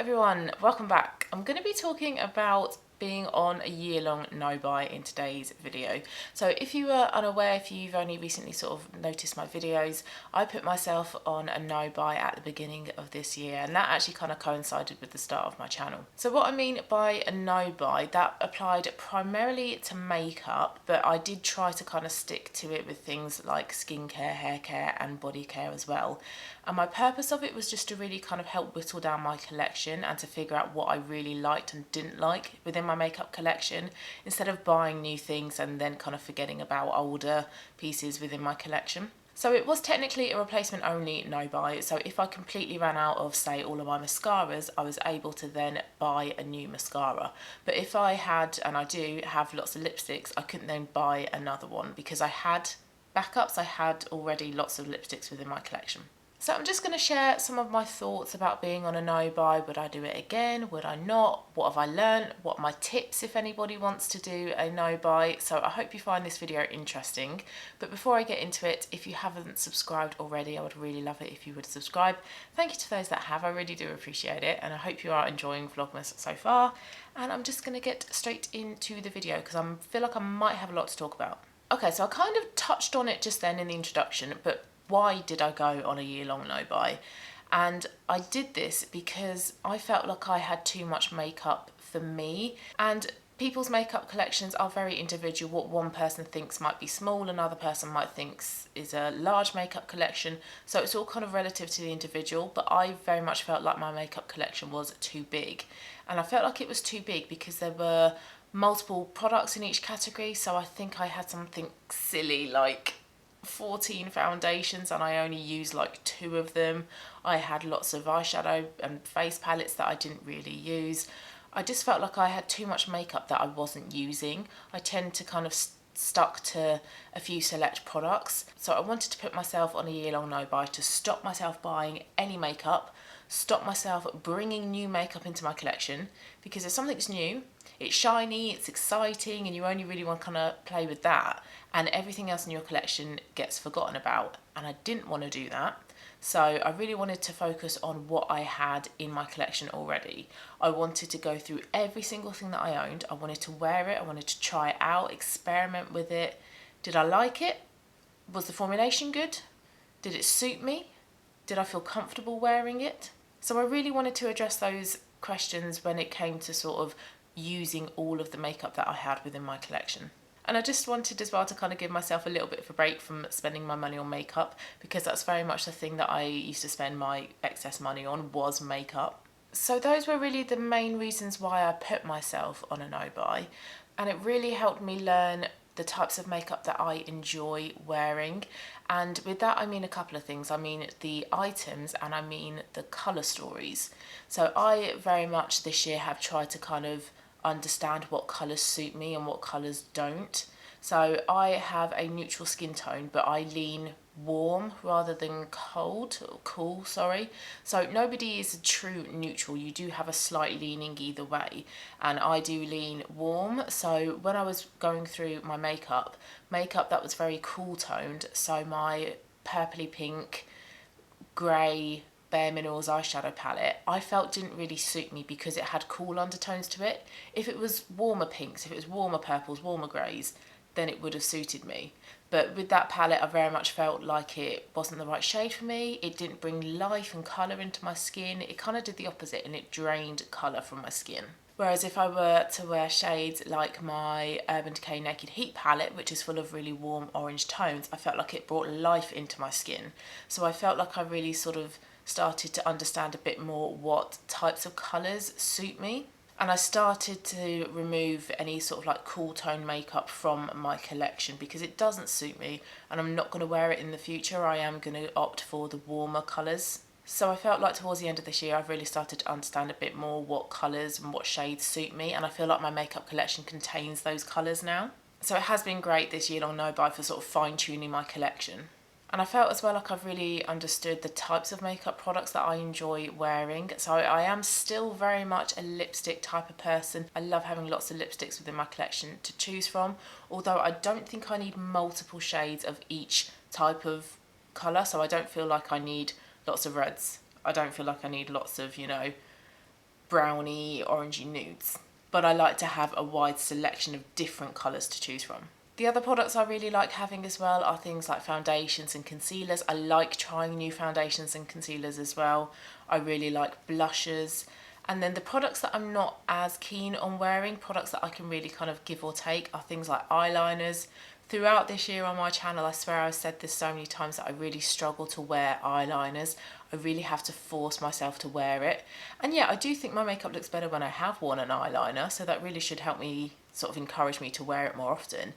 everyone, welcome back. I'm going to be talking about being on a year-long no-buy in today's video. So if you were unaware, if you've only recently sort of noticed my videos, I put myself on a no-buy at the beginning of this year, and that actually kind of coincided with the start of my channel. So what I mean by a no-buy, that applied primarily to makeup, but I did try to kind of stick to it with things like skincare, hair care and body care as well. And my purpose of it was just to really kind of help whittle down my collection and to figure out what I really liked and didn't like within my makeup collection, instead of buying new things and then kind of forgetting about older pieces within my collection. So it was technically a replacement only no buy. So if I completely ran out of, say, all of my mascaras, I was able to then buy a new mascara. But if I had, and I do have lots of lipsticks, I couldn't then buy another one because I had backups. I had already lots of lipsticks within my collection. So I'm just going to share some of my thoughts about being on a no-buy. Would I do it again? Would I not? What have I learned? What are my tips if anybody wants to do a no-buy? So I hope you find this video interesting. But before I get into it, if you haven't subscribed already, I would really love it if you would subscribe. Thank you to those that have. I really do appreciate it. And I hope you are enjoying Vlogmas so far. And I'm just going to get straight into the video because I feel like I might have a lot to talk about. Okay, so I kind of touched on it just then in the introduction, but why did I go on a year-long no-buy? And I did this because I felt like I had too much makeup for me, and people's makeup collections are very individual. What one person thinks might be small, another person might think is a large makeup collection, so it's all kind of relative to the individual. But I very much felt like my makeup collection was too big, and I felt like it was too big because there were multiple products in each category. So I think I had something silly like 14 foundations and I only used like 2 of them. I had lots of eyeshadow and face palettes that I didn't really use. I just felt like I had too much makeup that I wasn't using. I tend to kind of stuck to a few select products. So I wanted to put myself on a year-long no-buy to stop myself buying any makeup, stop myself bringing new makeup into my collection, because if something's new, it's shiny, it's exciting, and you only really want to kind of play with that, and everything else in your collection gets forgotten about. And I didn't want to do that. So I really wanted to focus on what I had in my collection already. I wanted to go through every single thing that I owned. I wanted to wear it, I wanted to try it out, experiment with it. Did I like it? Was the formulation good? Did it suit me? Did I feel comfortable wearing it? So I really wanted to address those questions when it came to sort of using all of the makeup that I had within my collection. And I just wanted as well to kind of give myself a little bit of a break from spending my money on makeup, because that's very much the thing that I used to spend my excess money on, was makeup. So those were really the main reasons why I put myself on a no-buy, and it really helped me learn the types of makeup that I enjoy wearing. And with that I mean a couple of things. I mean the items, and I mean the colour stories. So I very much this year have tried to kind of understand what colours suit me and what colours don't. So I have a neutral skin tone, but I lean warm rather than cool, sorry. So nobody is a true neutral. You do have a slight leaning either way, and I do lean warm. So when I was going through my makeup that was very cool toned, so my purpley pink, grey, Bare Minerals eyeshadow palette, I felt didn't really suit me because it had cool undertones to it. If it was warmer pinks, if it was warmer purples, warmer greys, then it would have suited me. But with that palette, I very much felt like it wasn't the right shade for me. It didn't bring life and colour into my skin. It kind of did the opposite, and it drained colour from my skin. Whereas if I were to wear shades like my Urban Decay Naked Heat palette, which is full of really warm orange tones, I felt like it brought life into my skin. So I felt like I really sort of started to understand a bit more what types of colours suit me. And I started to remove any sort of like cool tone makeup from my collection because it doesn't suit me, and I'm not going to wear it in the future. I am going to opt for the warmer colours. So I felt like towards the end of this year I've really started to understand a bit more what colours and what shades suit me, and I feel like my makeup collection contains those colours now. So it has been great this year-long no-buy for sort of fine-tuning my collection. And I felt as well like I've really understood the types of makeup products that I enjoy wearing. So I am still very much a lipstick type of person. I love having lots of lipsticks within my collection to choose from, although I don't think I need multiple shades of each type of colour. So I don't feel like I need lots of reds. I don't feel like I need lots of, you know, browny, orangey nudes. But I like to have a wide selection of different colours to choose from. The other products I really like having as well are things like foundations and concealers. I like trying new foundations and concealers as well. I really like blushes. And then the products that I'm not as keen on wearing, products that I can really kind of give or take, are things like eyeliners. Throughout this year on my channel, I swear I've said this so many times that I really struggle to wear eyeliners. I really have to force myself to wear it. And yeah, I do think my makeup looks better when I have worn an eyeliner, so that really should help me, sort of encourage me to wear it more often.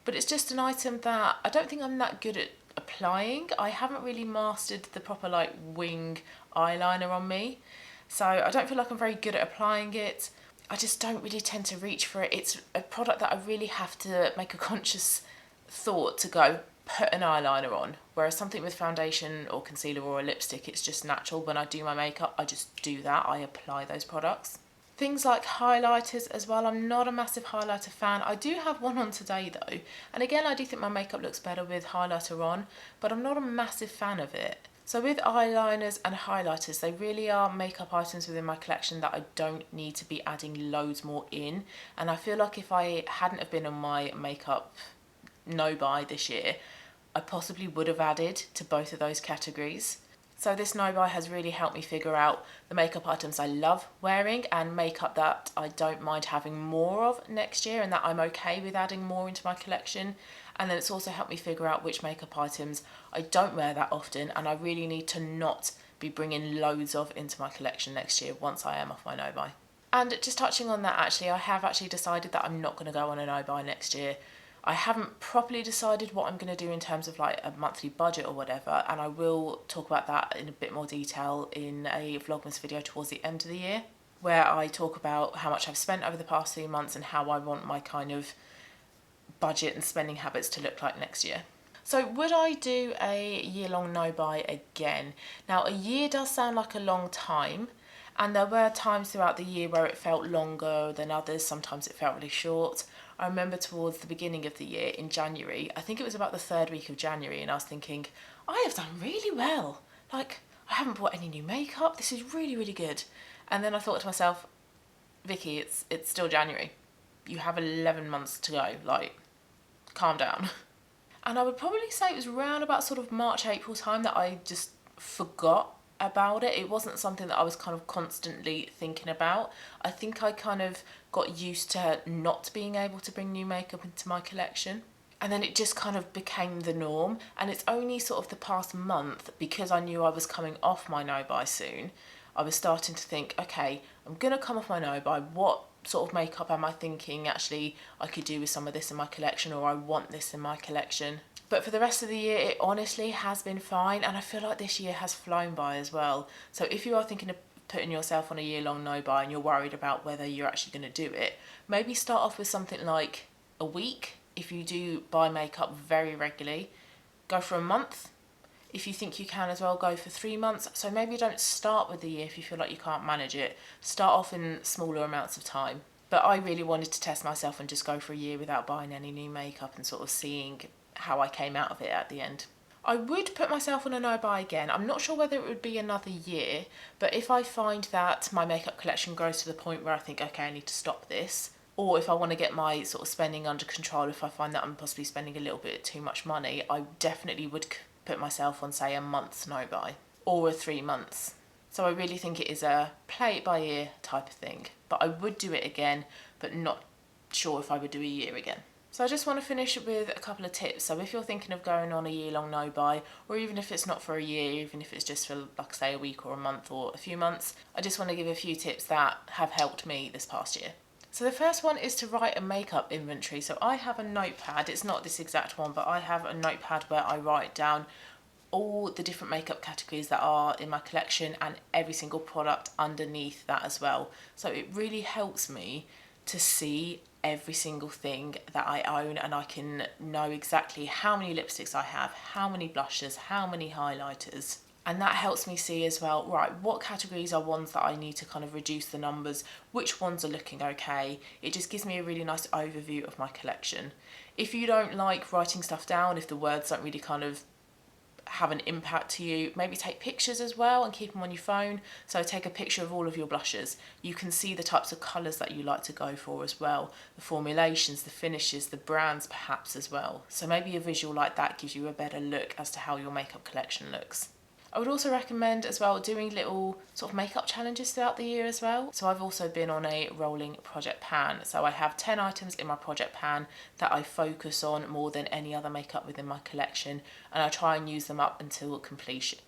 But it's just an item that I don't think I'm that good at applying. I haven't really mastered the proper like wing eyeliner on me. So I don't feel like I'm very good at applying it. I just don't really tend to reach for it. It's a product that I really have to make a conscious thought to go put an eyeliner on. Whereas something with foundation or concealer or a lipstick, it's just natural. When I do my makeup, I just do that. I apply those products. Things like highlighters as well. I'm not a massive highlighter fan. I do have one on today though. And again, I do think my makeup looks better with highlighter on, but I'm not a massive fan of it. So with eyeliners and highlighters, they really are makeup items within my collection that I don't need to be adding loads more in. And I feel like if I hadn't have been on my makeup no-buy this year, I possibly would have added to both of those categories. So this no-buy has really helped me figure out the makeup items I love wearing and makeup that I don't mind having more of next year and that I'm okay with adding more into my collection. And then it's also helped me figure out which makeup items I don't wear that often and I really need to not be bringing loads of into my collection next year once I am off my no-buy. And just touching on that, actually, I have actually decided that I'm not going to go on a no-buy next year. I haven't properly decided what I'm going to do in terms of like a monthly budget or whatever, and I will talk about that in a bit more detail in a Vlogmas video towards the end of the year, where I talk about how much I've spent over the past 3 months and how I want my kind of budget and spending habits to look like next year. So would I do a year-long no-buy again? Now, a year does sound like a long time, and there were times throughout the year where it felt longer than others. Sometimes it felt really short. I remember towards the beginning of the year in January, I think it was about the 3rd week of January, and I was thinking, I have done really well. Like, I haven't bought any new makeup. This is really, really good. And then I thought to myself, Vicky, it's still January. You have 11 months to go. Like, calm down. And I would probably say it was around about sort of March, April time that I just forgot about it. It wasn't something that I was kind of constantly thinking about. I think I kind of got used to not being able to bring new makeup into my collection. And then it just kind of became the norm. And it's only sort of the past month, because I knew I was coming off my no-buy soon, I was starting to think, okay, I'm going to come off my no-buy. What sort of makeup am I thinking actually I could do with some of this in my collection, or I want this in my collection? But for the rest of the year, it honestly has been fine. And I feel like this year has flown by as well. So if you are thinking of putting yourself on a year-long no-buy and you're worried about whether you're actually going to do it, maybe start off with something like a week. If you do buy makeup very regularly, go for a month. If you think you can as well, go for 3 months. So maybe don't start with the year if you feel like you can't manage it. Start off in smaller amounts of time. But I really wanted to test myself and just go for a year without buying any new makeup and sort of seeing how I came out of it at the end. I would put myself on a no-buy again. I'm not sure whether it would be another year, but if I find that my makeup collection grows to the point where I think, okay, I need to stop this, or if I want to get my sort of spending under control, if I find that I'm possibly spending a little bit too much money, I definitely would put myself on, say, a month's no-buy or a 3 months. So I really think it is a play it by ear type of thing. But I would do it again, but not sure if I would do a year again. So I just want to finish with a couple of tips. So if you're thinking of going on a year-long no-buy, or even if it's not for a year, even if it's just for, like, say, a week or a month or a few months, I just want to give a few tips that have helped me this past year. So the first one is to write a makeup inventory. So I have a notepad, it's not this exact one, but I have a notepad where I write down all the different makeup categories that are in my collection and every single product underneath that as well. So it really helps me to see every single thing that I own, and I can know exactly how many lipsticks I have, how many blushes, how many highlighters. And that helps me see as well, right, what categories are ones that I need to kind of reduce the numbers, which ones are looking okay. It just gives me a really nice overview of my collection. If you don't like writing stuff down, if the words don't really kind of have an impact to you. Maybe take pictures as well and keep them on your phone. So take a picture of all of your blushes. You can see the types of colours that you like to go for as well, the formulations, the finishes, the brands perhaps as well. So maybe a visual like that gives you a better look as to how your makeup collection looks. I would also recommend as well doing little sort of makeup challenges throughout the year as well. So I've also been on a rolling project pan. So I have 10 items in my project pan that I focus on more than any other makeup within my collection, and I try and use them up until completion.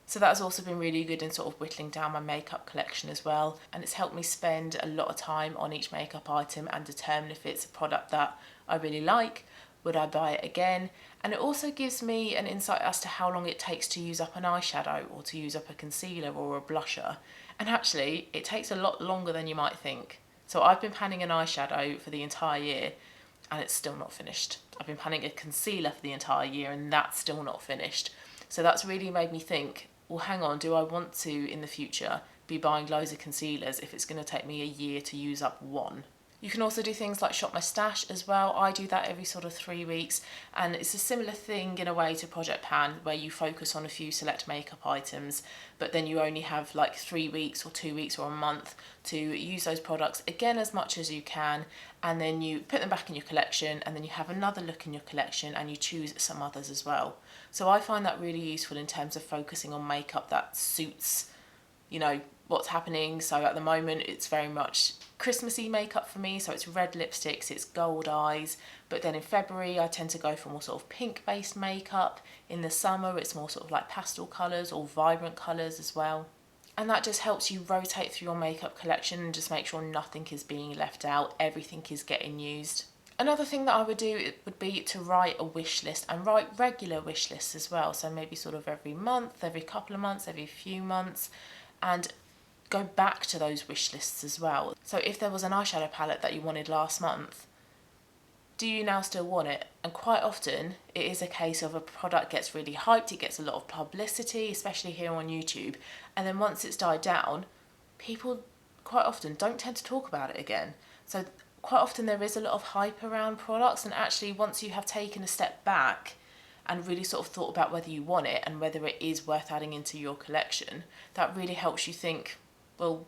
So that has also been really good in sort of whittling down my makeup collection as well, and it's helped me spend a lot of time on each makeup item and determine if it's a product that I really like. Would I buy it again? And it also gives me an insight as to how long it takes to use up an eyeshadow or to use up a concealer or a blusher. And actually, it takes a lot longer than you might think. So I've been panning an eyeshadow for the entire year and it's still not finished. I've been panning a concealer for the entire year and that's still not finished. So that's really made me think, well, hang on, do I want to, in the future, be buying loads of concealers if it's going to take me a year to use up one? You can also do things like shop my stash as well. I do that every sort of 3 weeks, and it's a similar thing in a way to Project Pan, where you focus on a few select makeup items, but then you only have like 3 weeks or 2 weeks or a month to use those products again as much as you can, and then you put them back in your collection, and then you have another look in your collection and you choose some others as well. So I find that really useful in terms of focusing on makeup that suits, you know, what's happening. So at the moment it's very much Christmassy makeup for me, so it's red lipsticks, it's gold eyes, but then in February I tend to go for more sort of pink based makeup. In the summer it's more sort of like pastel colours or vibrant colours as well, and that just helps you rotate through your makeup collection and just make sure nothing is being left out, everything is getting used. Another thing that I would do would be to write a wish list, and write regular wish lists as well, so maybe sort of every month, every couple of months, every few months, and go back to those wish lists as well. So if there was an eyeshadow palette that you wanted last month, do you now still want it? And quite often it is a case of a product gets really hyped, it gets a lot of publicity, especially here on YouTube, and then once it's died down, people quite often don't tend to talk about it again. So quite often there is a lot of hype around products, and actually once you have taken a step back and really sort of thought about whether you want it and whether it is worth adding into your collection, that really helps you think, well,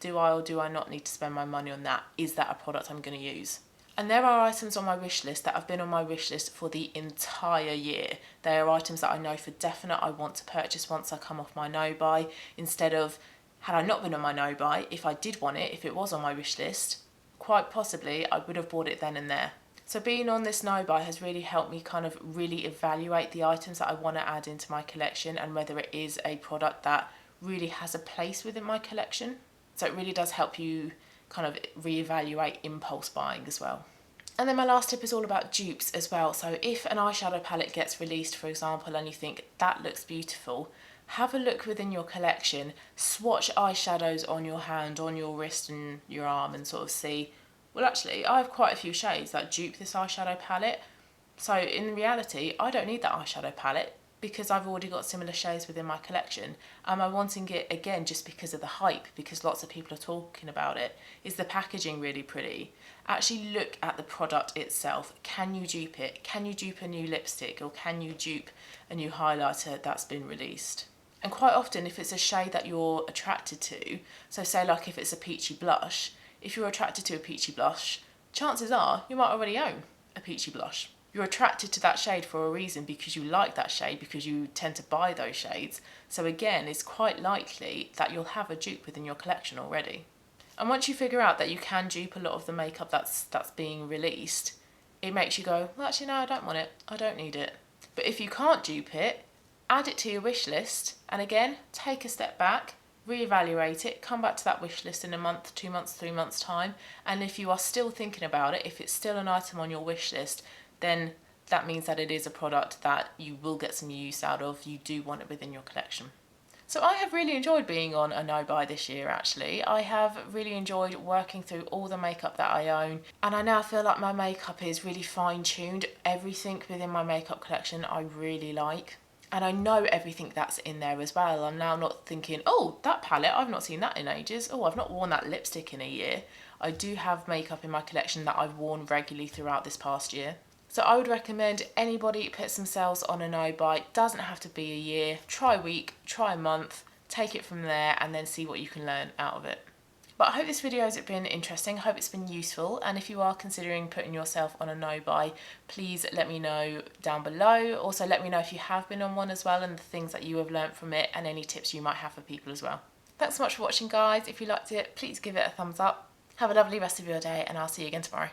do I or do I not need to spend my money on that? Is that a product I'm going to use? And there are items on my wish list that have been on my wish list for the entire year. They are items that I know for definite I want to purchase once I come off my no-buy, instead of, had I not been on my no-buy, if I did want it, if it was on my wish list, quite possibly I would have bought it then and there. So being on this no-buy has really helped me kind of really evaluate the items that I want to add into my collection and whether it is a product that really has a place within my collection. So it really does help you kind of reevaluate impulse buying as well. And then my last tip is all about dupes as well. So if an eyeshadow palette gets released, for example, and you think that looks beautiful, have a look within your collection, swatch eyeshadows on your hand, on your wrist and your arm, and sort of see, well actually I have quite a few shades that dupe this eyeshadow palette, so in reality I don't need that eyeshadow palette because I've already got similar shades within my collection. Am I wanting it again just because of the hype, because lots of people are talking about it? Is the packaging really pretty? Actually look at the product itself. Can you dupe it? Can you dupe a new lipstick, or can you dupe a new highlighter that's been released? And quite often if it's a shade that you're attracted to, so say like if it's a peachy blush, if you're attracted to a peachy blush, chances are you might already own a peachy blush. You're attracted to that shade for a reason, because you like that shade, because you tend to buy those shades. So again, it's quite likely that you'll have a dupe within your collection already. And once you figure out that you can dupe a lot of the makeup that's being released, it makes you go, well actually no, I don't want it, I don't need it. But if you can't dupe it, add it to your wish list, and again, take a step back, reevaluate it, come back to that wish list in a month, 2 months, 3 months time, and if you are still thinking about it, if it's still an item on your wish list, then that means that it is a product that you will get some use out of, you do want it within your collection. So I have really enjoyed being on a no-buy this year actually. I have really enjoyed working through all the makeup that I own, and I now feel like my makeup is really fine-tuned. Everything within my makeup collection I really like. And I know everything that's in there as well. I'm now not thinking, oh, that palette, I've not seen that in ages. Oh, I've not worn that lipstick in a year. I do have makeup in my collection that I've worn regularly throughout this past year. So I would recommend anybody puts themselves on a no buy. Doesn't have to be a year. Try a week, try a month, take it from there and then see what you can learn out of it. But I hope this video has been interesting, I hope it's been useful, and if you are considering putting yourself on a no buy, please let me know down below. Also let me know if you have been on one as well and the things that you have learnt from it and any tips you might have for people as well. Thanks so much for watching guys. If you liked it, please give it a thumbs up. Have a lovely rest of your day and I'll see you again tomorrow.